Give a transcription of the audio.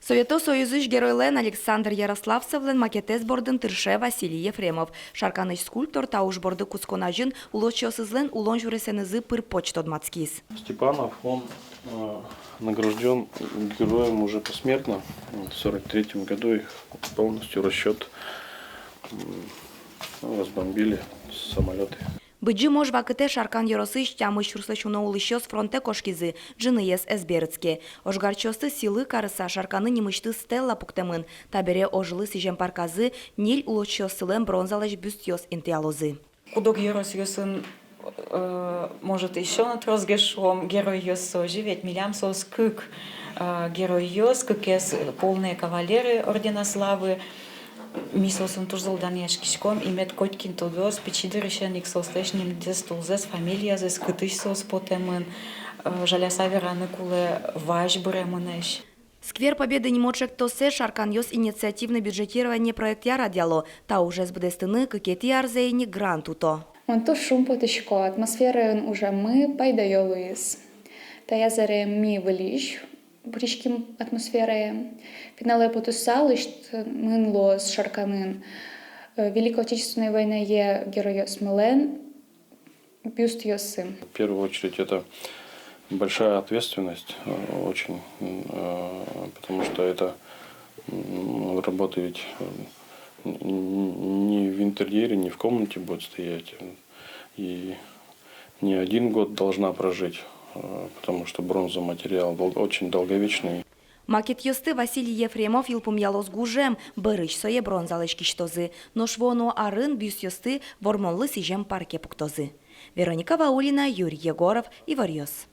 Совето Союзыш геройлен Александр Ярославцевлен макетез бордын тырше Василий Ефремов. Шарканыш скульптор тауш борды кусконажын улочосызлен улон журесенызы пыр почтодмацкиз. Степанов, он награжден героем уже посмертно. В 1943 году их полностью расчет разбомбили самолеты. Быджи мож вакыте шаркан яросыш тямы шурслачуна улыщос фронте кошкизы, джыныес эсберцке. Ожгарчосты силы карыса шарканы немышты стелла пуктемын, табере ожилы сижем парказы, ниль улочосылен бронзалаш бюстьос интиалозы. Кудок яросысын может еще на трозгешом герой йосо живет милям сос кык герой йос кыкес полные кавалеры ордена славы. Мисосын турзылдан яшкишком имет Котькин тодос печидырышен иксостешним дестулзес фамилиязес кытышсос потемын жаляса вераны куле ваш буремынеш. Сквер Победы немочек тосе шаркан йос инициативное бюджетирование проект ярадяло, та уже с бдестыны кыкети арзейни грантуто. Он то шум потышко, атмосфера уже мы пайдайолуис. Та я заре ми вылищ. Бричким атмосферой. Финале потусалыш мынло с шарканын. Великой Отечественной войны герой смелен бюст йосы. В первую очередь это большая ответственность, очень, потому что это работа ведь не в интерьере, не в комнате будет стоять, и не один год должна прожить. Потому что бронзовый материал очень долговечный. Макет йосты Василий Ефремов илпум ялос гужем, бырыш сое бронзалыш киштозы, но швону арын бюст йосты вормонлы сижем парке пуктозы. Вероника Ваулина, Юрий Егоров, Иварьос.